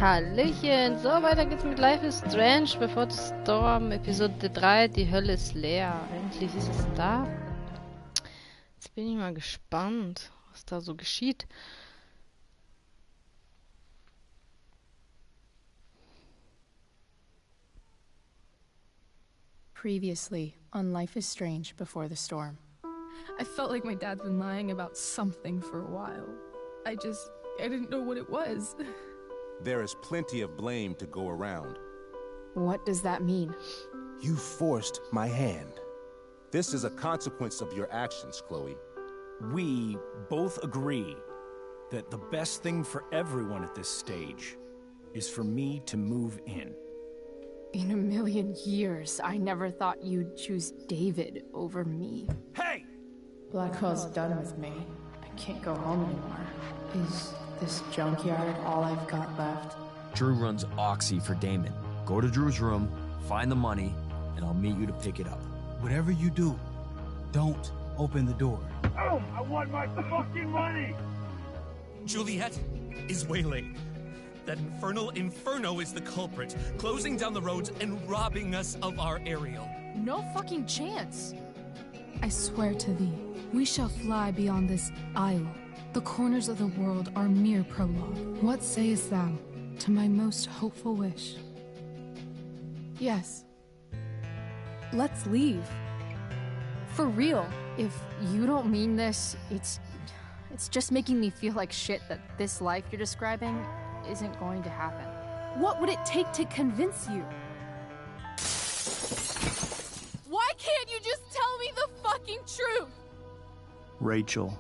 Hallöchen, so weiter geht's mit Life is Strange, Before the Storm, Episode 3, die Hölle ist leer. Endlich ist es da. Jetzt bin ich mal gespannt, was da so geschieht. Previously on Life is Strange, Before the Storm. I felt like my dad's been lying about something for a while. I didn't know what it was. There is plenty of blame to go around. What does that mean? You forced my hand. This is a consequence of your actions, Chloe. We both agree that the best thing for everyone at this stage is for me to move in. In a million years, I never thought you'd choose David over me. Hey! Blackwell's done with me. I can't go home anymore. Is this junkyard all I've got left? Drew runs Oxy for Damon. Go to Drew's room, find the money, and I'll meet you to pick it up. Whatever you do, don't open the door. Oh, I want my fucking money! Juliet is wailing. That infernal inferno is the culprit, closing down the roads and robbing us of our aerial. No fucking chance. I swear to thee, we shall fly beyond this isle. The corners of the world are mere prologue. What sayest thou to my most hopeful wish? Yes. Let's leave. For real. If you don't mean this, it's just making me feel like shit that this life you're describing isn't going to happen. What would it take to convince you? Why can't you just tell me the fucking truth? Rachel,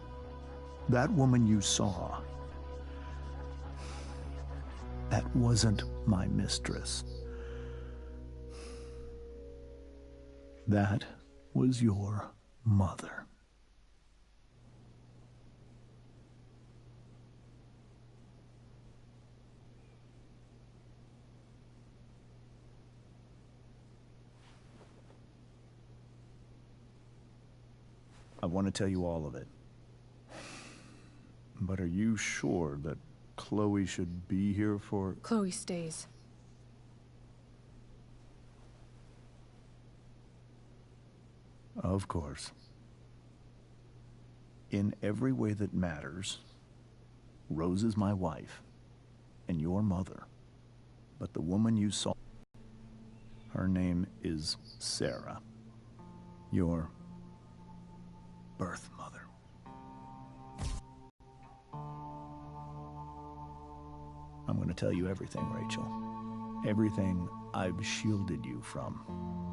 that woman you saw, that wasn't my mistress. That was your mother. I want to tell you all of it. But are you sure that Chloe should be here for... Chloe stays. Of course. In every way that matters, Rose is my wife and your mother. But the woman you saw, her name is Sarah. Your birth mother. I'm going to tell you everything, Rachel. Everything I've shielded you from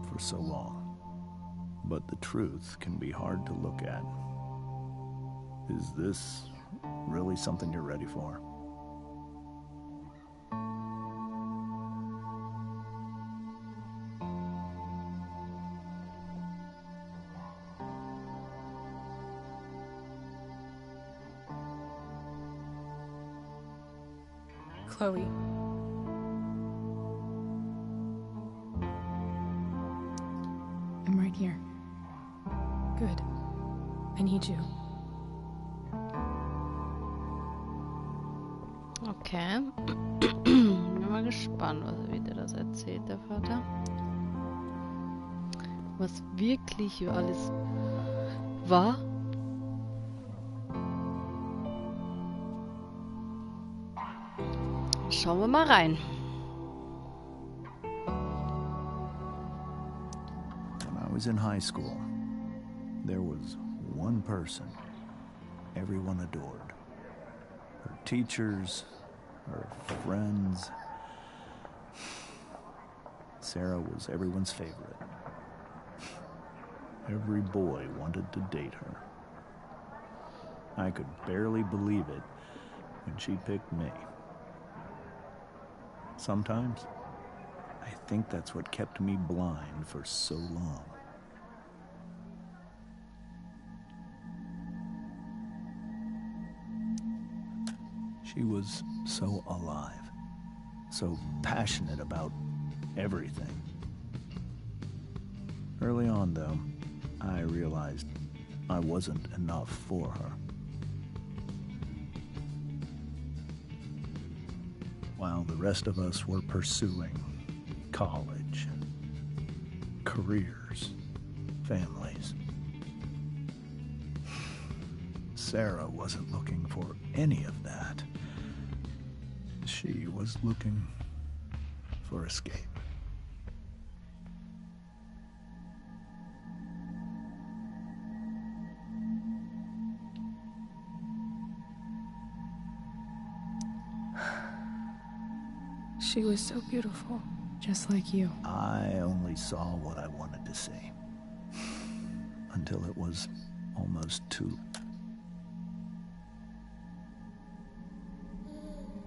for so long. But the truth can be hard to look at. Is this really something you're ready for? Chloe. I'm right here. Good. I need you. Okay. Bin mal gespannt, wie der das erzählt, der Vater. Was wirklich alles war. Schauen wir mal rein. When I was in high school, there was one person everyone adored. Her teachers, her friends. Sarah was everyone's favorite. Every boy wanted to date her. I could barely believe it when she picked me. Sometimes, I think that's what kept me blind for so long. She was so alive, so passionate about everything. Early on, though, I realized I wasn't enough for her. while the rest of us were pursuing college, careers, families. Sarah wasn't looking for any of that. She was looking for escape. She was so beautiful, just like you. I only saw what I wanted to see. Until it was almost too...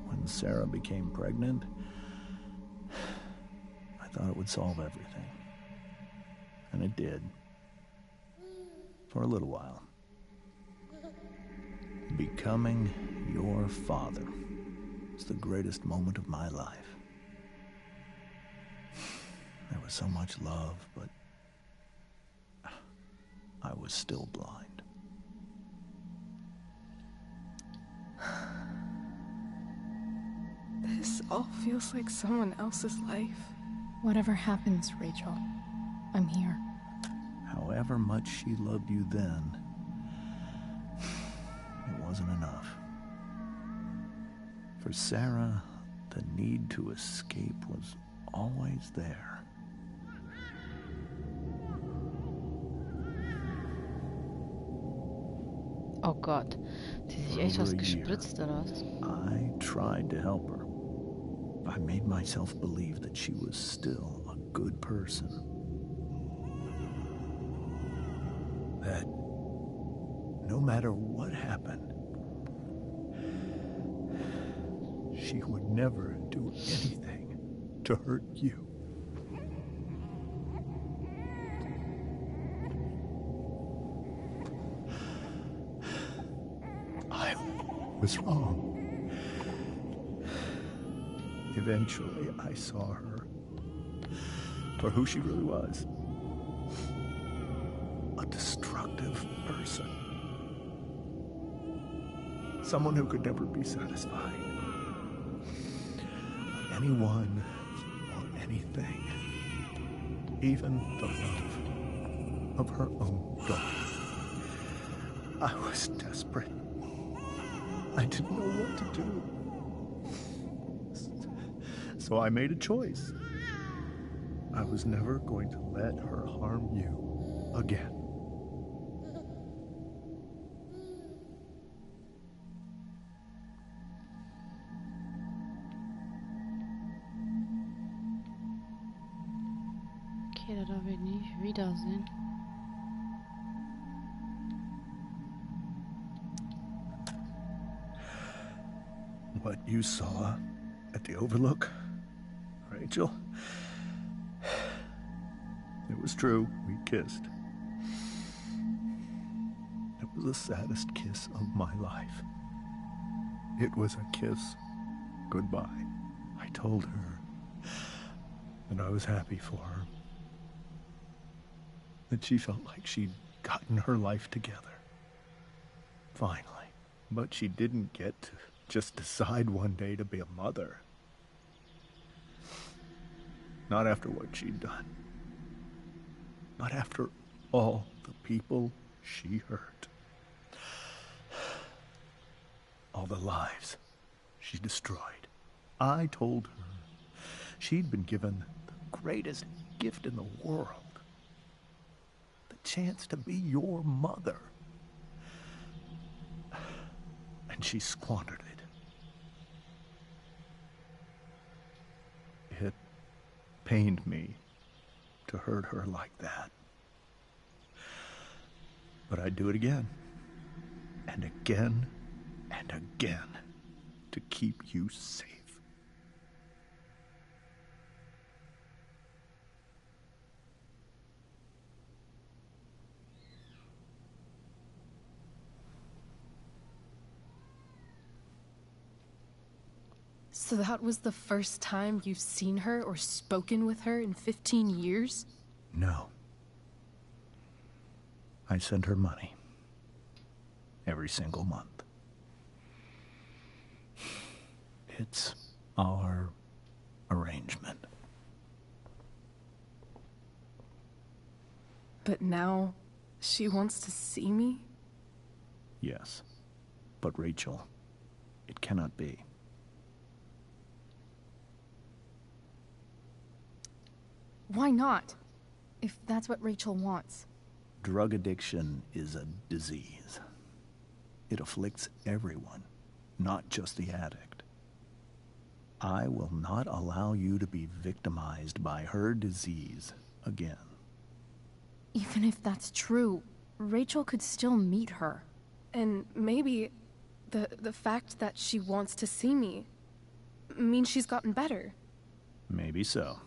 When Sarah became pregnant, I thought it would solve everything. And it did. For a little while. Becoming your father was the greatest moment of my life. There was so much love, but I was still blind. This all feels like someone else's life. Whatever happens, Rachel, I'm here. However much she loved you then, it wasn't enough. For Sarah, the need to escape was always there. Oh Gott, die sich echt was gespritzt oder was? I tried to help her. I made myself believe that she was still a good person. That no matter what happened, she would never do anything to hurt you. I was wrong. Eventually, I saw her for who she really was. A destructive person. Someone who could never be satisfied. With anyone or anything. Even the love of her own daughter. I was desperate. I didn't know what to do. So I made a choice. I was never going to let her harm you again. Okay, da darf ich nie wiedersehen. What you saw at the Overlook, Rachel, it was true. We kissed. It was the saddest kiss of my life. It was a kiss goodbye. I told her that I was happy for her. That she felt like she'd gotten her life together. Finally. But she didn't get to just decide one day to be a mother. Not after what she'd done. Not after all the people she hurt. All the lives she destroyed. I told her she'd been given the greatest gift in the world. The chance to be your mother. And she squandered it. It pained me to hurt her like that. But I'd do it again. And again and again to keep you safe. So that was the first time you've seen her or spoken with her in 15 years? No. I sent her money. Every single month. It's our arrangement. But now, she wants to see me? Yes. But Rachel, it cannot be. Why not? If that's what Rachel wants. Drug addiction is a disease. It afflicts everyone, not just the addict. I will not allow you to be victimized by her disease again. Even if that's true, Rachel could still meet her. And maybe the fact that she wants to see me means she's gotten better. Maybe so.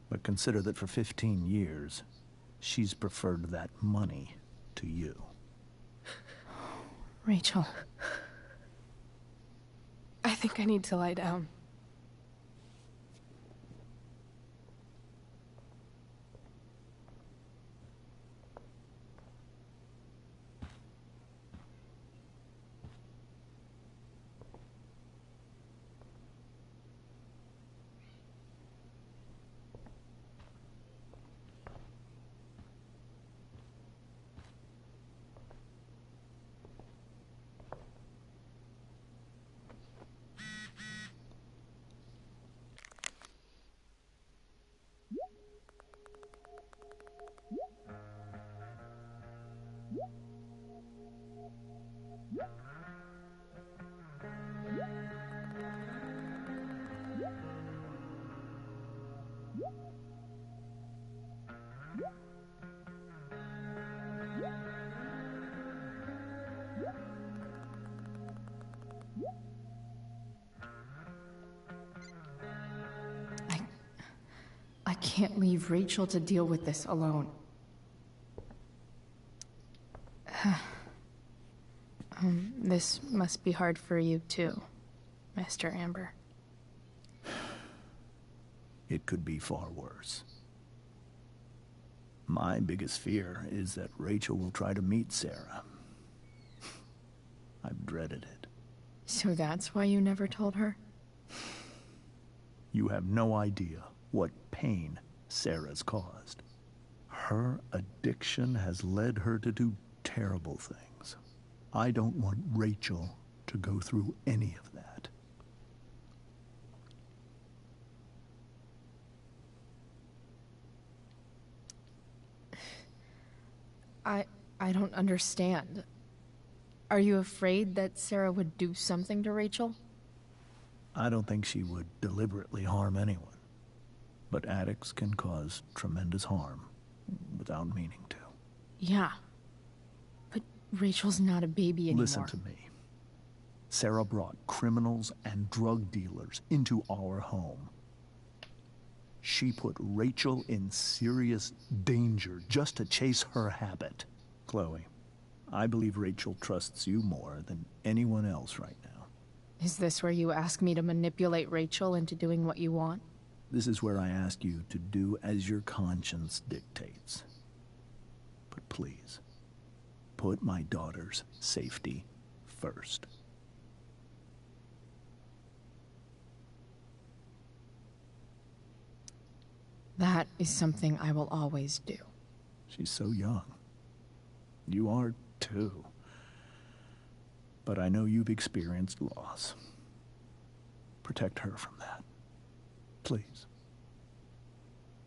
But consider that for 15 years, she's preferred that money to you. Rachel. I think I need to lie down. I can't leave Rachel to deal with this alone. This must be hard for you too, Mr. Amber. It could be far worse. My biggest fear is that Rachel will try to meet Sarah. I've dreaded it. So that's why you never told her? You have no idea what pain Sarah's caused. Her addiction has led her to do terrible things. I don't want Rachel to go through any of that. I don't understand. Are you afraid that Sarah would do something to Rachel? I don't think she would deliberately harm anyone. But addicts can cause tremendous harm without meaning to. Yeah. But Rachel's not a baby anymore. Listen to me. Sarah brought criminals and drug dealers into our home. She put Rachel in serious danger just to chase her habit. Chloe, I believe Rachel trusts you more than anyone else right now. Is this where you ask me to manipulate Rachel into doing what you want? This is where I ask you to do as your conscience dictates. But please, put my daughter's safety first. That is something I will always do. She's so young. You are too. But I know you've experienced loss. Protect her from that. Please.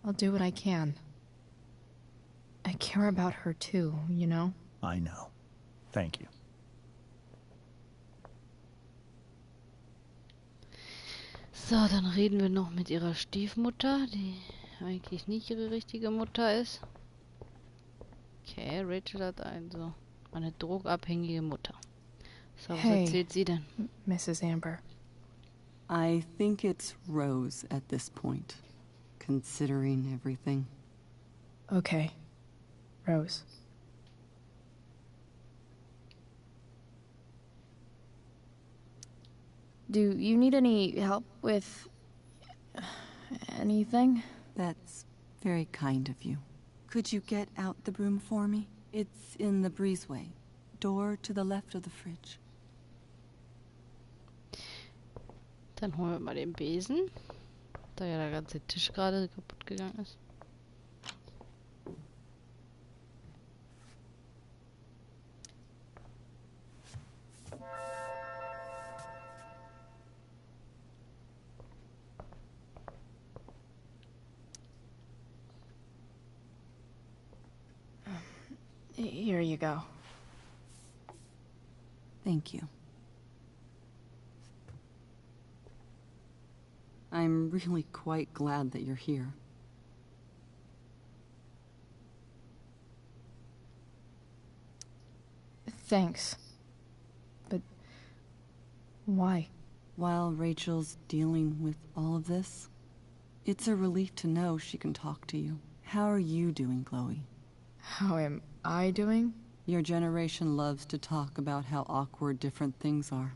I'll do what I can. I care about her too, you know? I know. Thank you. So, dann reden wir noch mit ihrer Stiefmutter, die eigentlich nicht ihre richtige Mutter ist. Okay, Rachel hat also eine drogabhängige Mutter. So, was erzählt sie denn? Mrs. Amber. I think it's Rose at this point, considering everything. Okay. Rose. Do you need any help with anything? That's very kind of you. Could you get out the broom for me? It's in the breezeway. Door to the left of the fridge. Dann holen wir mal den Besen, da ja der ganze Tisch gerade kaputt gegangen ist. Here you go. Thank you. I'm really quite glad that you're here. Thanks. But why? While Rachel's dealing with all of this, it's a relief to know she can talk to you. How are you doing, Chloe? How am I doing? Your generation loves to talk about how awkward different things are.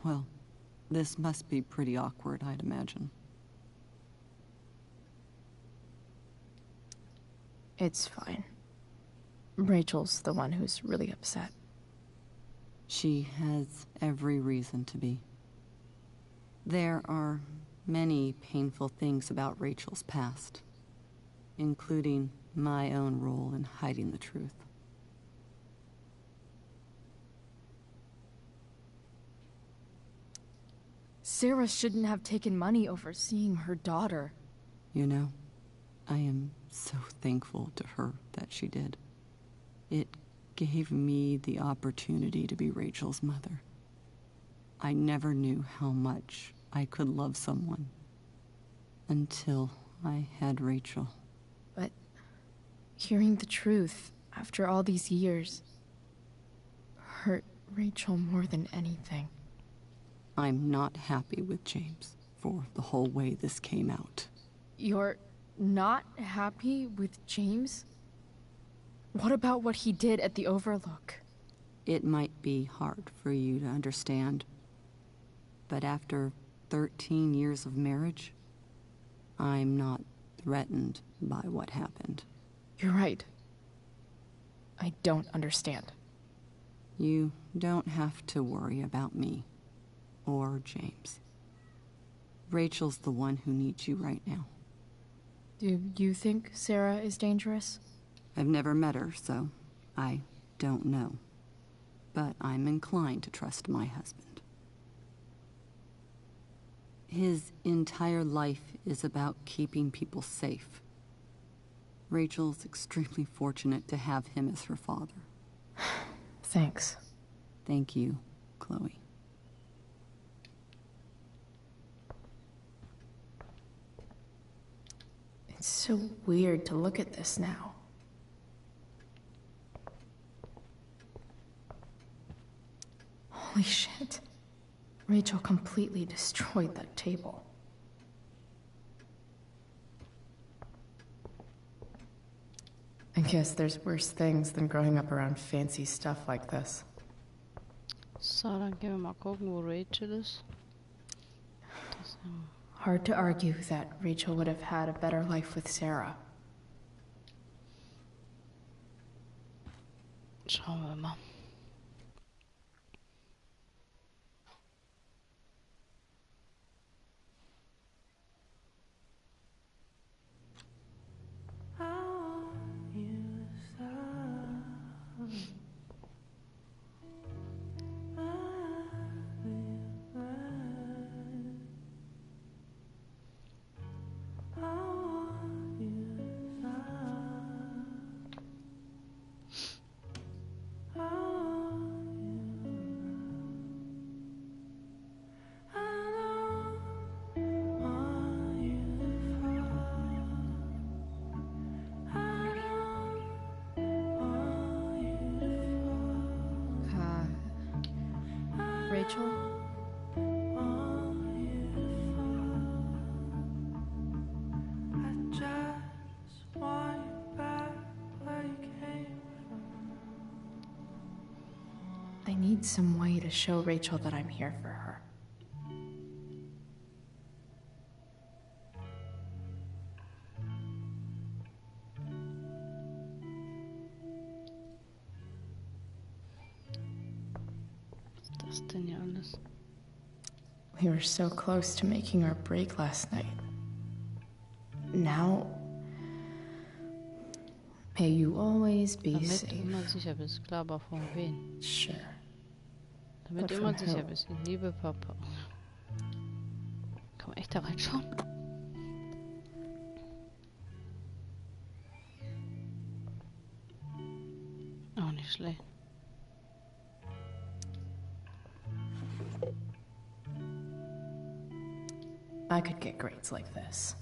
Well, this must be pretty awkward, I'd imagine. It's fine. Rachel's the one who's really upset. She has every reason to be. There are many painful things about Rachel's past, including my own role in hiding the truth. Sarah shouldn't have taken money over seeing her daughter. You know, I am so thankful to her that she did. It gave me the opportunity to be Rachel's mother. I never knew how much I could love someone until I had Rachel. But hearing the truth after all these years hurt Rachel more than anything. I'm not happy with James for the whole way this came out. You're not happy with James? What about what he did at the Overlook? It might be hard for you to understand, but after 13 years of marriage, I'm not threatened by what happened. You're right. I don't understand. You don't have to worry about me or James. Rachel's the one who needs you right now. Do you think Sarah is dangerous? I've never met her, so I don't know. But I'm inclined to trust my husband. His entire life is about keeping people safe. Rachel's extremely fortunate to have him as her father. Thanks. Thank you, Chloe. It's so weird to look at this now. Holy shit. Rachel completely destroyed that table. I guess there's worse things than growing up around fancy stuff like this. So, dann gehen wir mal gucken, wo Rachel ist. Hard to argue that Rachel would have had a better life with Sarah. Schauen wir mal. Rachel? I need some way to show Rachel that I'm here for her. Was ist das denn hier alles? We were so close to making our break last night. Now, may you always be Damit du safe. immer sicher bist. Klar, aber von wem? Sure. Damit But du immer from sicher who? bist. Liebe Papa. Kann man echt da reinschauen? Auch nicht schlecht. I could get grades like this.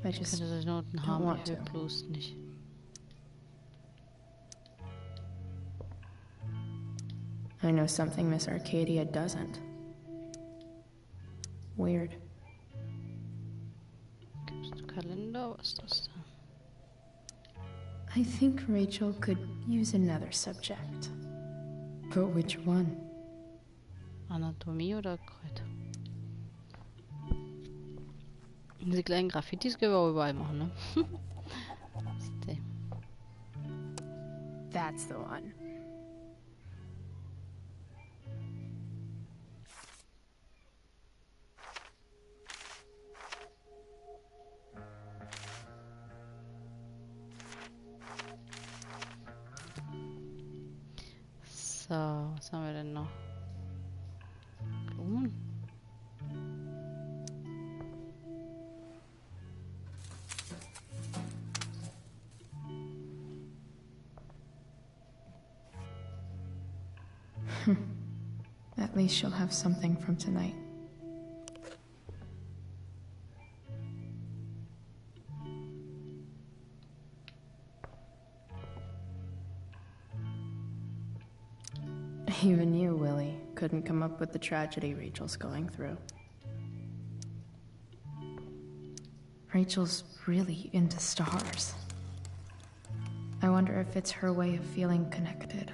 I Ich just könnte solche Noten don't haben, want ich will to. bloß nicht. I know something Miss Arcadia doesn't. Weird. Gibst du Kalender? Was ist das da? I think Rachel could use another subject. But which one? Anatomie oder Kräuter? Diese kleinen Graffitis können wir auch überall machen, ne? Was ist der? That's the one. So, was haben wir denn noch? Blumen? At least she'll have something from tonight. Even you, Willie, couldn't come up with the tragedy Rachel's going through. Rachel's really into stars. I wonder if it's her way of feeling connected.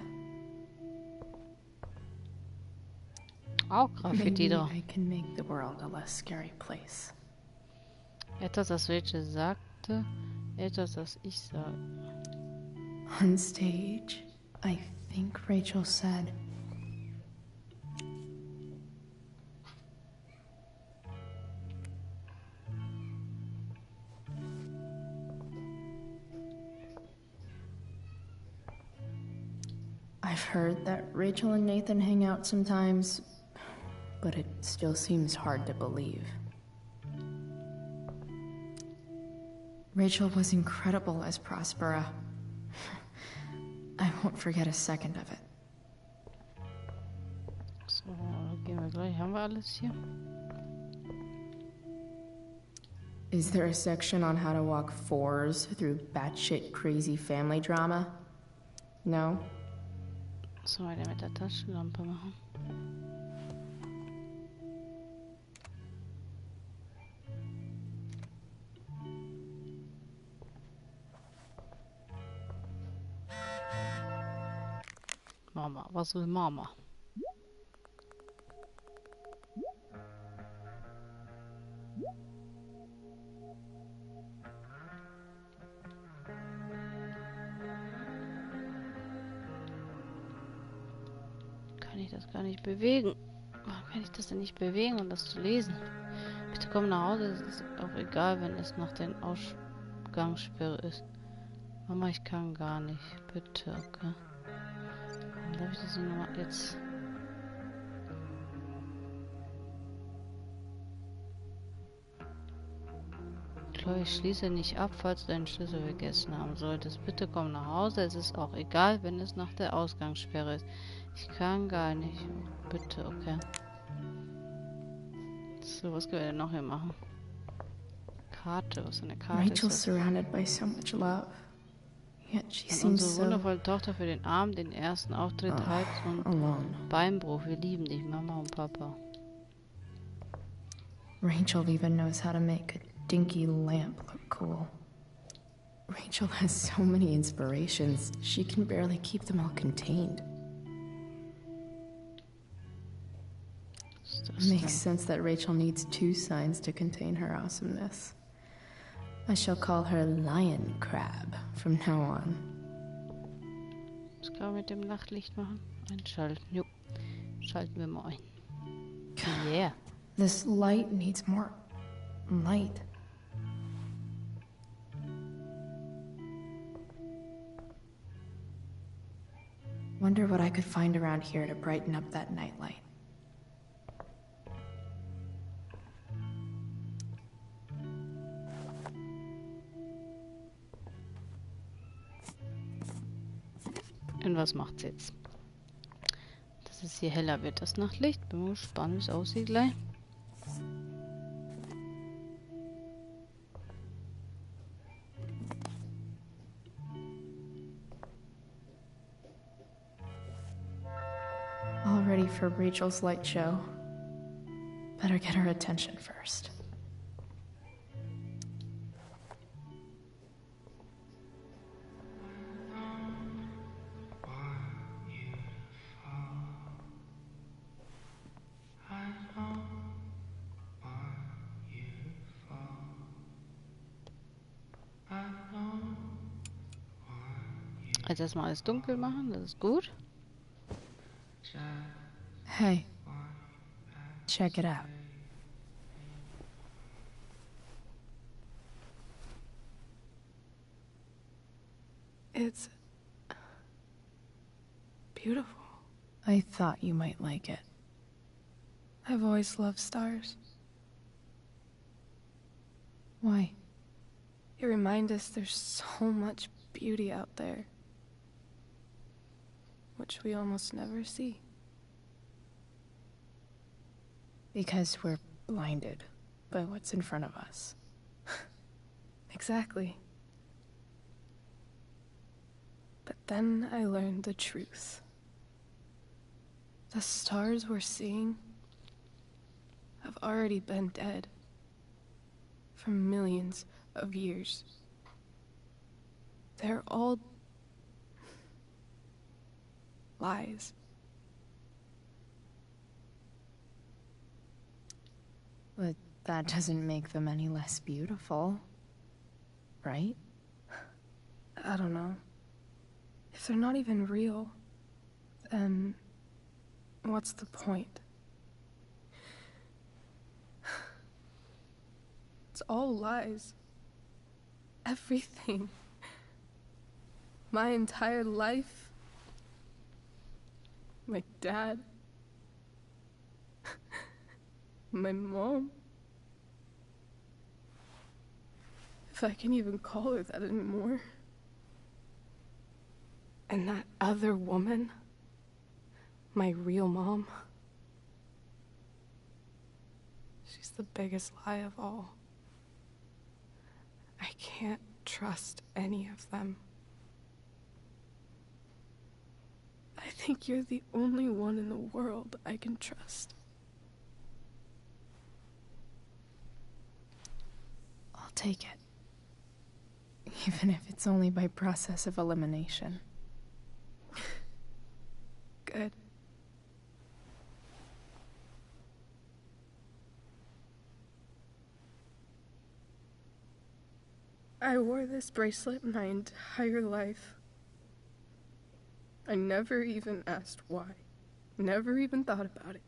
Auch Graffiti Maybe da. I can make the world a less scary place. Etwas, das Rachel sagte, etwas, das ich sage. On stage, I think Rachel said, I've heard that Rachel and Nathan hang out sometimes, but it still seems hard to believe. Rachel was incredible as Prospera. I won't forget a second of it. So, gehen wir gleich. Haben wir alles hier? Is there a section on how to walk fours through batshit crazy family drama? No? Was soll wir denn mit der Taschenlampe machen? Mama, was will Mama? Kann ich das gar nicht bewegen? Warum kann ich das denn nicht bewegen, um das zu lesen? Bitte komm nach Hause, es ist auch egal, wenn es nach der Ausgangssperre ist. Mama, ich kann gar nicht. Bitte, okay. Dann darf ich das nicht nochmal jetzt. Chloe, ich schließe nicht ab, falls du deinen Schlüssel vergessen haben solltest. Bitte komm nach Hause, es ist auch egal, wenn es nach der Ausgangssperre ist. Ich kann gar nicht. Bitte, okay. So, was können wir denn noch hier machen? Karte, was für eine Karte Rachel's ist das? surrounded by so much love. Yet she Und seems unsere so wundervolle Tochter für den Abend, den ersten Auftritt, Hals- und alone. Beinbruch. Wir lieben dich, Mama und Papa. Rachel even knows how to make a dinky lamp look cool. Rachel has so many inspirations, she can barely keep them all contained. Was ist das Makes denn? sense that Rachel needs two signs to contain her awesomeness. I shall call her Lion Crab from now on. Was kann man mit dem Nachtlicht machen? Einschalten. Jo. Schalten wir mal ein. Yeah. This light needs more light. Wonder what I could find around here to brighten up that nightlight. Und was macht's jetzt? Dass es hier heller wird, das Nachtlicht. Bin mal gespannt, wie es aussieht gleich. All ready for Rachel's light show. Better get her attention first. Jetzt erstmal alles dunkel machen, das ist gut. Hey, check it out. It's beautiful. I thought you might like it. I've always loved stars. Why? They remind us there's so much beauty out there, which we almost never see. Because we're blinded by what's in front of us. Exactly. But then I learned the truth. The stars we're seeing have already been dead for millions of years. They're all lies. But that doesn't make them any less beautiful, right? I don't know. If they're not even real, then what's the point? It's all lies. Everything. My entire life. My dad. My mom. If I can even call her that anymore. And that other woman. My real mom. She's the biggest lie of all. I can't trust any of them. I think you're the only one in the world I can trust. I'll take it. Even if it's only by process of elimination. Good. I wore this bracelet my entire life. I never even asked why. Never even thought about it.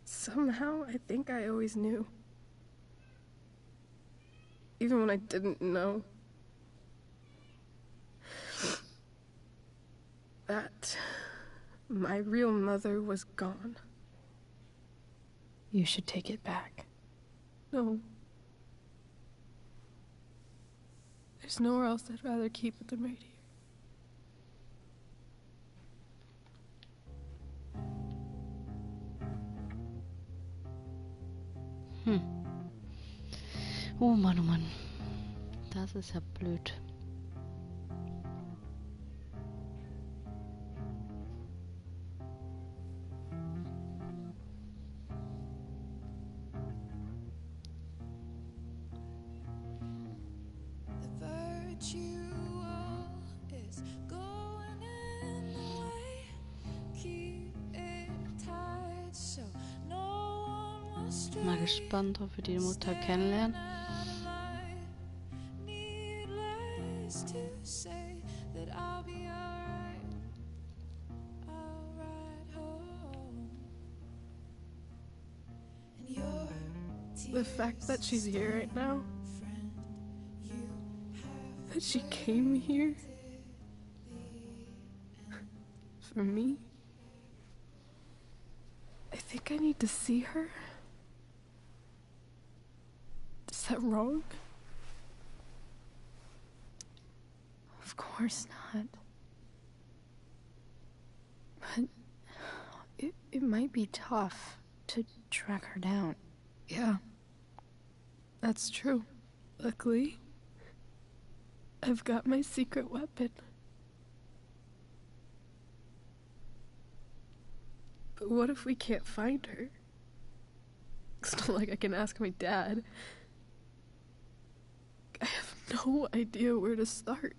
Somehow, I think I always knew. Even when I didn't know. That my real mother was gone. You should take it back. No. There's nowhere else I'd rather keep it than right here. Oh Mann. Das ist ja blöd. Mal gespannt, ob wir die Mutter kennenlernen. The fact that she's here right now, that she came here for me, I think I need to see her. Is that wrong? Of course not. But it might be tough to track her down. Yeah, that's true. Luckily, I've got my secret weapon. But what if we can't find her? It's not like I can ask my dad. I have no idea where to start.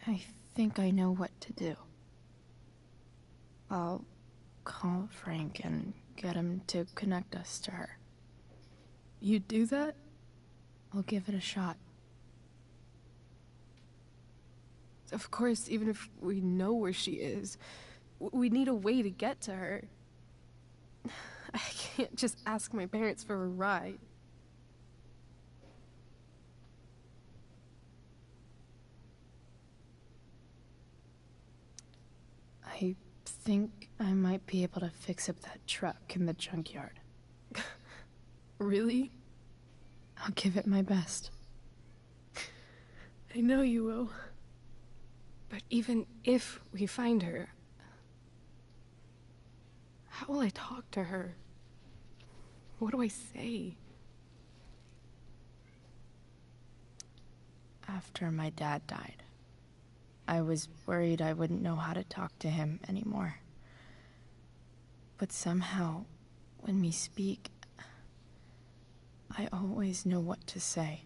I think I know what to do. I'll call Frank and get him to connect us to her. You do that? I'll give it a shot. Of course, even if we know where she is, we need a way to get to her. I can't just ask my parents for a ride. I think I might be able to fix up that truck in the junkyard. Really? I'll give it my best. I know you will. But even if we find her, how will I talk to her? What do I say? After my dad died, I was worried I wouldn't know how to talk to him anymore. But somehow, when we speak, I always know what to say.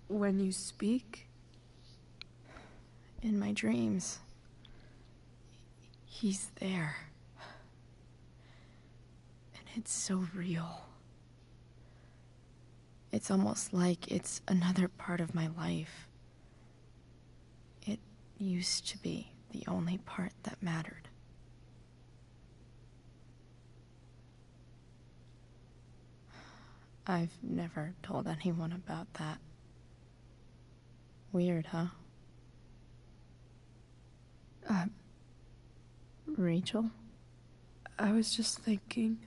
When you speak? In my dreams, he's there. And it's so real. It's almost like it's another part of my life. It used to be the only part that mattered. I've never told anyone about that. Weird, huh? Rachel? I was just thinking.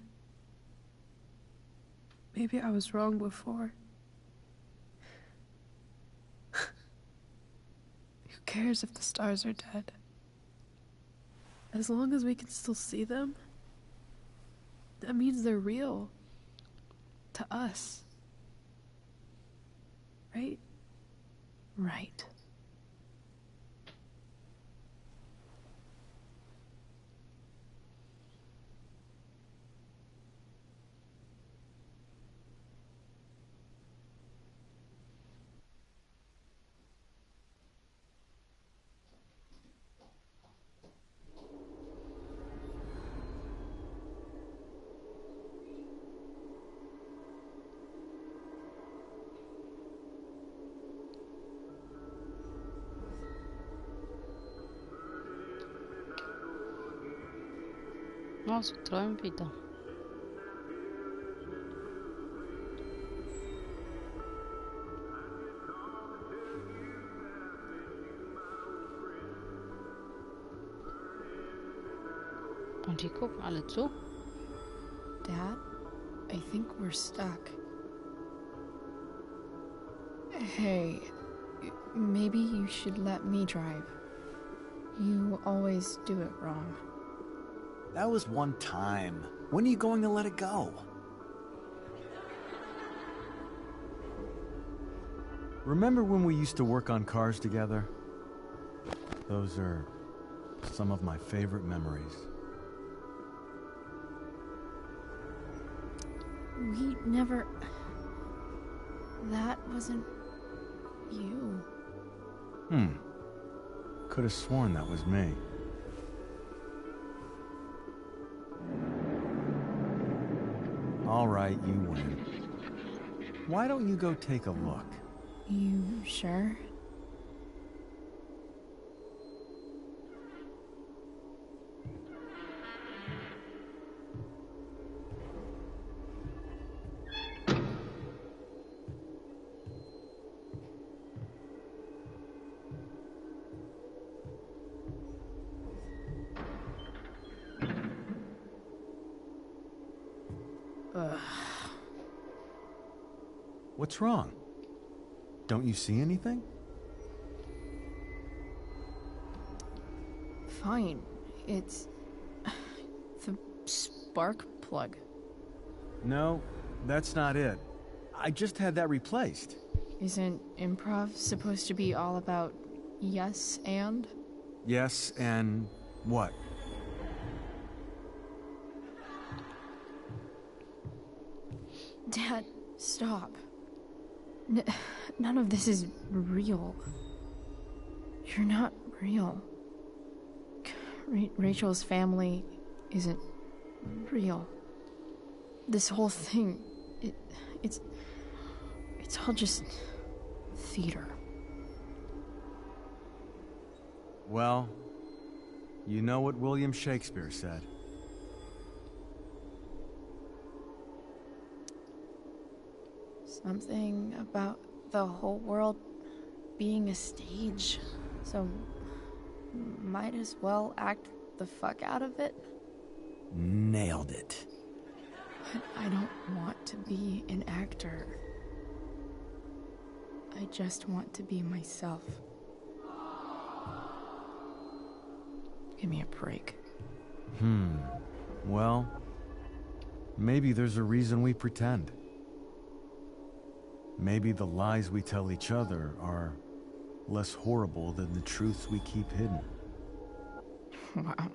Maybe I was wrong before. Who cares if the stars are dead? As long as we can still see them, that means they're real. To us. Right? Right. Oh, sie träumen wieder. Und die gucken alle zu. Dad, I think we're stuck. Hey, maybe you should let me drive. You always do it wrong. That was one time. When are you going to let it go? Remember when we used to work on cars together? Those are some of my favorite memories. We never... That wasn't... you. Could have sworn that was me. All right, you win. Why don't you go take a look? You sure? What's wrong? Don't you see anything? Fine. It's the spark plug. No, that's not it. I just had that replaced. Isn't improv supposed to be all about yes and? Yes, and what? Dad, stop. None of this is real. You're not real. Rachel's family isn't real. This whole thing, it's all just theater. Well, you know what William Shakespeare said. Something about the whole world being a stage, so might as well act the fuck out of it. Nailed it. But I don't want to be an actor. I just want to be myself. Give me a break. Well, maybe there's a reason we pretend. Maybe the lies we tell each other are less horrible than the truths we keep hidden. Wow.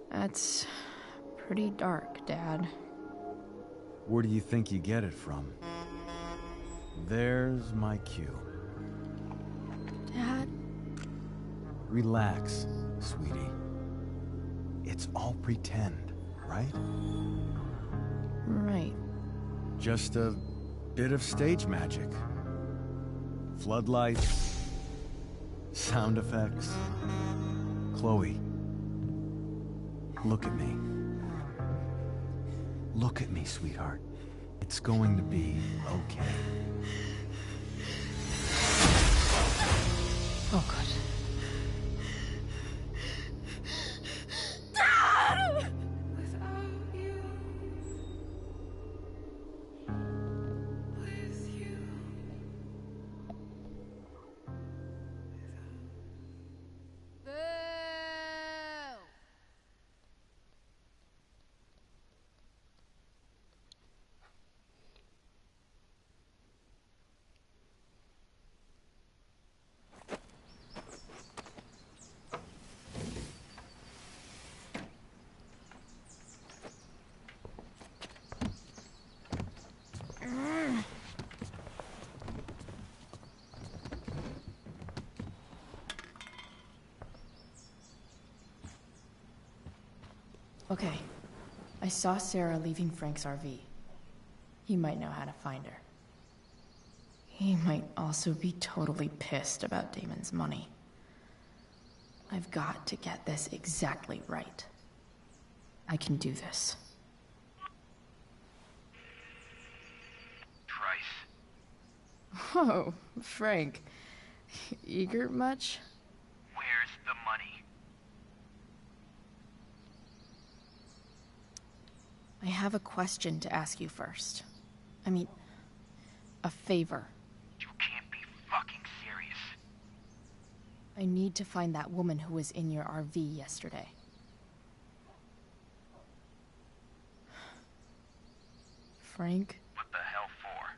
That's pretty dark, Dad. Where do you think you get it from? There's my cue. Dad? Relax, sweetie. It's all pretend, right? Right. Just a bit of stage magic. Floodlights, sound effects. Chloe, look at me. Look at me, sweetheart. It's going to be okay. Oh, God. Okay. I saw Sarah leaving Frank's RV. He might know how to find her. He might also be totally pissed about Damon's money. I've got to get this exactly right. I can do this. Trice. Whoa, Frank. Eager much? Where's the money? I have a question to ask you first. I mean, a favor. You can't be fucking serious. I need to find that woman who was in your RV yesterday. Frank? What the hell for?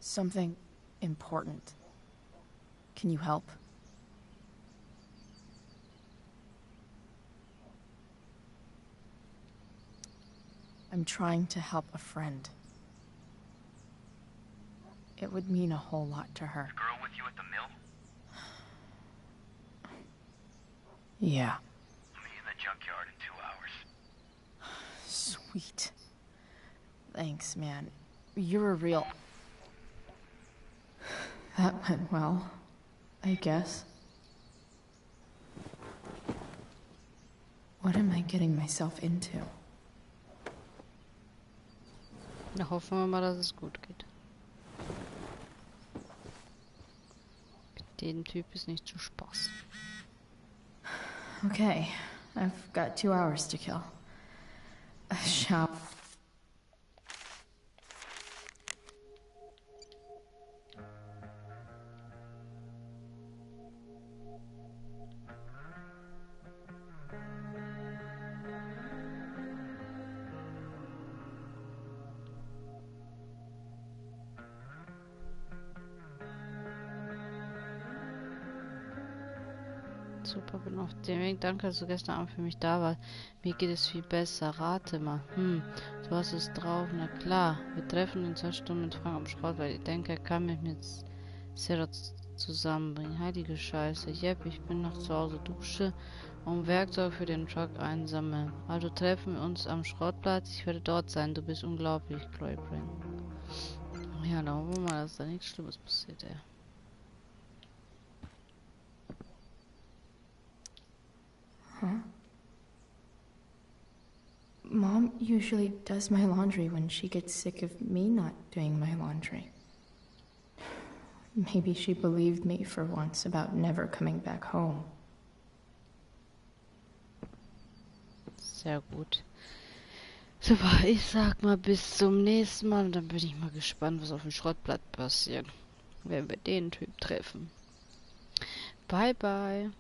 Something important. Can you help? I'm trying to help a friend. It would mean a whole lot to her. The girl with you at the mill? Yeah. I'll meet you in the junkyard in 2 hours. Sweet. Thanks, man. You're a real... That went well, I guess. What am I getting myself into? Na, hoffen wir mal, dass es gut geht. Mit dem Typ ist nicht zu Spaß. Okay, I've got 2 hours to kill. super, bin auf dem Weg. Danke, dass du gestern Abend für mich da warst. Mir geht es viel besser. Rate mal. Du hast es drauf. Na klar. Wir treffen in 2 Stunden mit Frank am Schrott, weil ich denke, er kann mich mit Sarah zusammenbringen. Heilige Scheiße. Jep, ich bin noch zu Hause. Dusche und Werkzeug für den Truck einsammeln. Also treffen wir uns am Schrottplatz. Ich werde dort sein. Du bist unglaublich, Chloe Brain. Ja, dann hoffen wir mal, dass da nichts Schlimmes passiert, ey. Huh? Mom usually does my laundry when she gets sick of me not doing my laundry. Maybe she believed me for once about never coming back home. Sehr gut. Super, ich sag mal bis zum nächsten Mal und dann bin ich mal gespannt, was auf dem Schrottplatz passiert, wenn wir den Typ treffen. Bye, bye.